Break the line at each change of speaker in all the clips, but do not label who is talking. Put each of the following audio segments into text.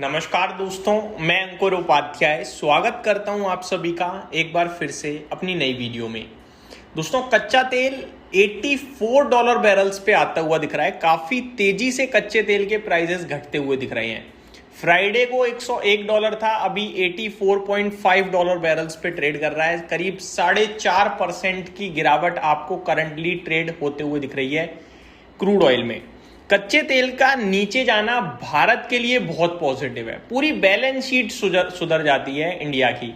नमस्कार दोस्तों, मैं अंकुर उपाध्याय स्वागत करता हूं आप सभी का एक बार फिर से अपनी नई वीडियो में। दोस्तों, कच्चा तेल $84 बैरल्स पे आता हुआ दिख रहा है। काफ़ी तेजी से कच्चे तेल के प्राइजेस घटते हुए दिख रहे हैं। फ्राइडे को $101 था, अभी $84.5 बैरल्स पे ट्रेड कर रहा है। करीब 4.5% की गिरावट आपको करंटली ट्रेड होते हुए दिख रही है क्रूड ऑयल में। कच्चे तेल का नीचे जाना भारत के लिए बहुत पॉजिटिव है। पूरी बैलेंस शीट सुधर जाती है इंडिया की।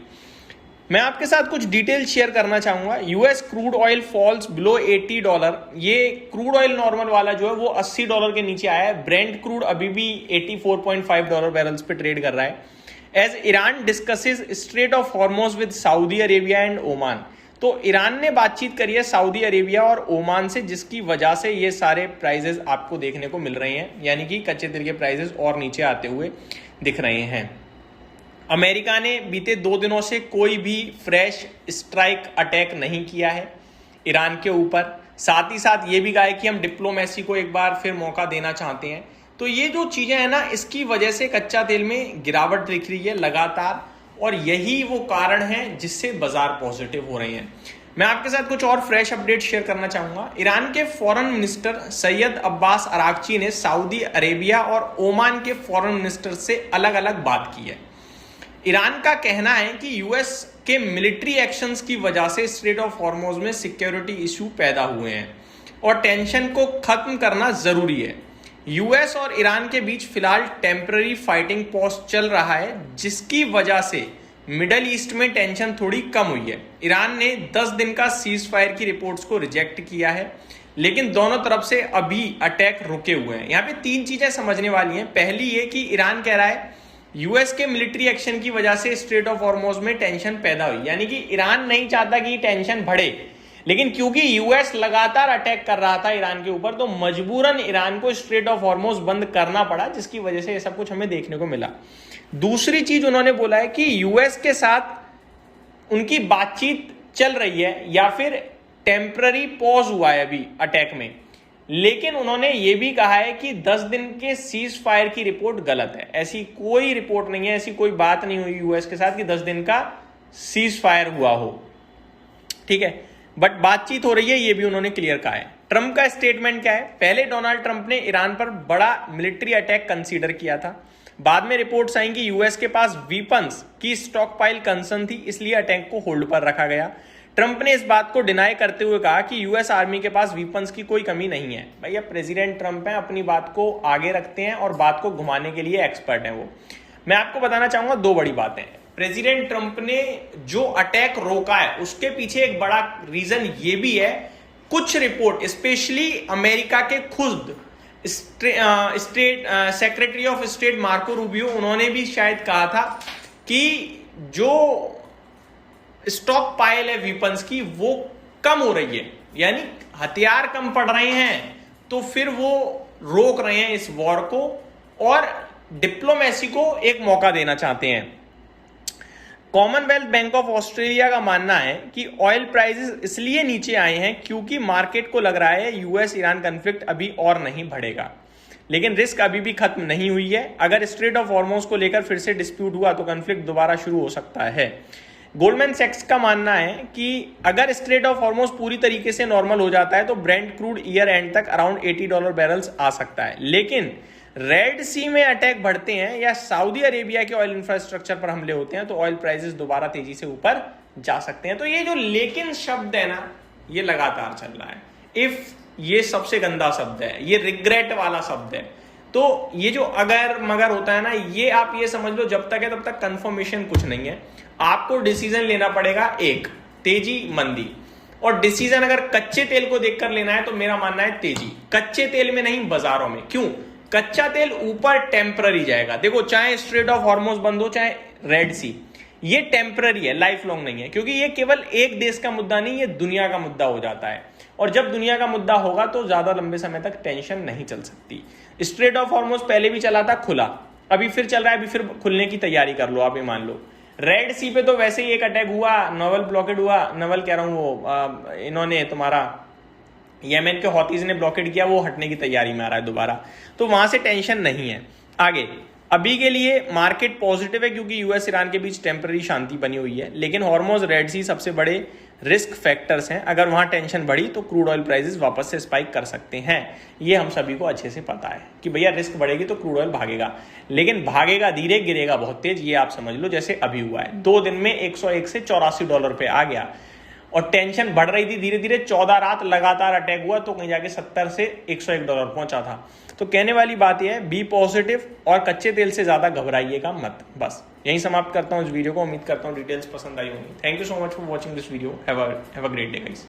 मैं आपके साथ कुछ डिटेल शेयर करना चाहूंगा। US crude oil falls below $80। ये क्रूड ऑयल नॉर्मल वाला जो है वो $80 के नीचे आया है। ब्रेंट क्रूड अभी भी $84.5 बैरल्स पे ट्रेड कर रहा है। As Iran discusses strait of Hormuz with Saudi Arabia and Oman. तो ईरान ने बातचीत करी है सऊदी अरेबिया और ओमान से, जिसकी वजह से ये सारे प्राइजेस आपको देखने को मिल रहे हैं, यानी कि कच्चे तेल के प्राइजेस और नीचे आते हुए दिख रहे हैं। अमेरिका ने बीते 2 दिनों से कोई भी फ्रेश स्ट्राइक अटैक नहीं किया है ईरान के ऊपर। साथ ही साथ ये भी कहा है कि हम डिप्लोमेसी को एक बार फिर मौका देना चाहते हैं। तो ये जो चीजें हैं ना, इसकी वजह से कच्चा तेल में गिरावट दिख रही है लगातार, और यही वो कारण है जिससे बाजार पॉजिटिव हो रहे हैं। मैं आपके साथ कुछ और फ्रेश अपडेट शेयर करना चाहूंगा। ईरान के foreign minister Syed Abbas Araghchi ने सऊदी अरेबिया और ओमान के फॉरेन मिनिस्टर से अलग अलग बात की है। ईरान का कहना है कि यूएस के मिलिट्री एक्शंस की वजह से स्ट्रेट ऑफ हॉर्मोज में सिक्योरिटी इशू पैदा हुए हैं और टेंशन को खत्म करना जरूरी है। यूएस और ईरान के बीच फिलहाल टेम्पररी फाइटिंग पॉज चल रहा है, जिसकी वजह से मिडल ईस्ट में टेंशन थोड़ी कम हुई है। ईरान ने 10 दिन का सीज फायर की रिपोर्ट्स को रिजेक्ट किया है, लेकिन दोनों तरफ से अभी अटैक रुके हुए हैं। यहाँ पे 3 चीजें समझने वाली हैं। पहली ये कि ईरान कह रहा है यूएस के मिलिट्री एक्शन की वजह से स्ट्रेट ऑफ हॉर्मोज में टेंशन पैदा हुई, यानी कि ईरान नहीं चाहता कि टेंशन बढ़े, लेकिन क्योंकि यूएस लगातार अटैक कर रहा था ईरान के ऊपर, तो मजबूरन ईरान को स्ट्रेट ऑफ हॉर्मोज बंद करना पड़ा, जिसकी वजह से ये सब कुछ हमें देखने को मिला। दूसरी चीज उन्होंने बोला है कि यूएस के साथ उनकी बातचीत चल रही है या फिर टेम्पररी पॉज हुआ है अभी अटैक में, लेकिन उन्होंने ये भी कहा है कि 10 दिन के सीज फायर की रिपोर्ट गलत है। ऐसी कोई रिपोर्ट नहीं है, ऐसी कोई बात नहीं हुई यूएस के साथ कि 10 दिन का सीज फायर हुआ हो, ठीक है। बट बातचीत हो रही है, ये भी उन्होंने क्लियर कहा है। ट्रंप का स्टेटमेंट क्या है? पहले डोनाल्ड ट्रंप ने ईरान पर बड़ा मिलिट्री अटैक कंसीडर किया था। बाद में रिपोर्ट्स आई कि यूएस के पास वीपन्स की स्टॉक पाइल कंसर्न थी, इसलिए अटैक को होल्ड पर रखा गया। ट्रंप ने इस बात को डिनाई करते हुए कहा कि यूएस आर्मी के पास वीपन्स की कोई कमी नहीं है। भैया, प्रेसिडेंट ट्रंप हैं, अपनी बात को आगे रखते हैं और बात को घुमाने के लिए एक्सपर्ट हैं वो। मैं आपको बताना चाहूंगा 2 बड़ी बातें। प्रेसिडेंट ट्रंप ने जो अटैक रोका है उसके पीछे एक बड़ा रीजन ये भी है। कुछ रिपोर्ट, स्पेशली अमेरिका के खुद state secretary of state Marco Rubio, उन्होंने भी शायद कहा था कि जो स्टॉक पाइल है वीपन्स की वो कम हो रही है, यानी हथियार कम पड़ रहे हैं, तो फिर वो रोक रहे हैं इस वॉर को और डिप्लोमेसी को एक मौका देना चाहते हैं। कॉमनवेल्थ बैंक ऑफ ऑस्ट्रेलिया का मानना है कि ऑयल प्राइसेस इसलिए नीचे आए हैं क्योंकि मार्केट को लग रहा है यूएस ईरान कॉन्फ्लिक्ट अभी और नहीं बढ़ेगा, लेकिन रिस्क अभी भी खत्म नहीं हुई है। अगर स्ट्रेट ऑफ हॉर्मोज को लेकर फिर से डिस्प्यूट हुआ तो कॉन्फ्लिक्ट दोबारा शुरू हो सकता है। गोल्डमैन सैक्स का मानना है कि अगर स्ट्रेट ऑफ हॉर्मोज पूरी तरीके से नॉर्मल हो जाता है तो ब्रेंट क्रूड ईयर एंड तक अराउंड $80 बैरल्स आ सकता है, लेकिन रेड सी में अटैक बढ़ते हैं या सऊदी अरेबिया के ऑयल इंफ्रास्ट्रक्चर पर हमले होते हैं तो ऑयल प्राइसेस दोबारा तेजी से ऊपर जा सकते हैं। तो ये जो लेकिन शब्द है ना, ये लगातार चल रहा है। इफ ये सबसे गंदा शब्द है, ये रिग्रेट वाला शब्द है। तो ये जो अगर मगर होता है ना, ये आप ये समझ लो जब तक है तब तक कंफर्मेशन कुछ नहीं है। आपको डिसीजन लेना पड़ेगा, एक तेजी मंदी, और डिसीजन अगर कच्चे तेल को देखकर लेना है तो मेरा मानना है तेजी कच्चे तेल में नहीं, बाजारों में। क्यों? कच्चा तेल ऊपर टेम्पररी जाएगा। देखो, चाहे स्ट्रेट ऑफ हॉर्मोज बंद हो चाहे रेड सी, ये टेम्पररी है, लाइफ लॉन्ग नहीं है, क्योंकि ये केवल एक देश का मुद्दा नहीं, ये दुनिया का मुद्दा हो जाता है। और जब दुनिया का मुद्दा होगा तो ज्यादा लंबे समय तक टेंशन नहीं चल सकती। स्ट्रेट ऑफ हॉर्मोज पहले भी चला था खुला, अभी फिर चल रहा है, अभी फिर खुलने की तैयारी कर लो आप, ये मान लो। रेड सी पे तो वैसे ही एक अटैक हुआ, नवल ब्लॉकेड हुआ, नवल कह रहा हूं वो इन्होंने तुम्हारा येमेन के हौतीज ने ब्लॉकेड किया, वो हटने की तैयारी में आ रहा है दोबारा, तो वहां से टेंशन नहीं है। आगे अभी के लिए मार्केट पॉजिटिव है क्योंकि यूएस ईरान के बीच टेम्पररी शांति बनी हुई है, लेकिन हॉर्मोज रेड सी सबसे बड़े रिस्क फैक्टर्स हैं। अगर वहां टेंशन बढ़ी तो क्रूड ऑयल प्राइसेस वापस से स्पाइक कर सकते हैं। ये हम सभी को अच्छे से पता है कि भैया रिस्क बढ़ेगी तो क्रूड ऑयल भागेगा, लेकिन भागेगा धीरे, गिरेगा बहुत तेज, ये आप समझ लो। जैसे अभी हुआ है 2 दिन में 101 से $84 पे आ गया और टेंशन बढ़ रही थी धीरे धीरे। 14 रात लगातार अटैक हुआ तो कहीं जाके 70 से $101 पहुंचा था। तो कहने वाली बात यह है, बी पॉजिटिव और कच्चे तेल से ज्यादा घबराइएगा मत। बस यही समाप्त करता हूं इस वीडियो को। उम्मीद करता हूं डिटेल्स पसंद आई होंगी। Thank you so much for watching this video. Have a great day guys.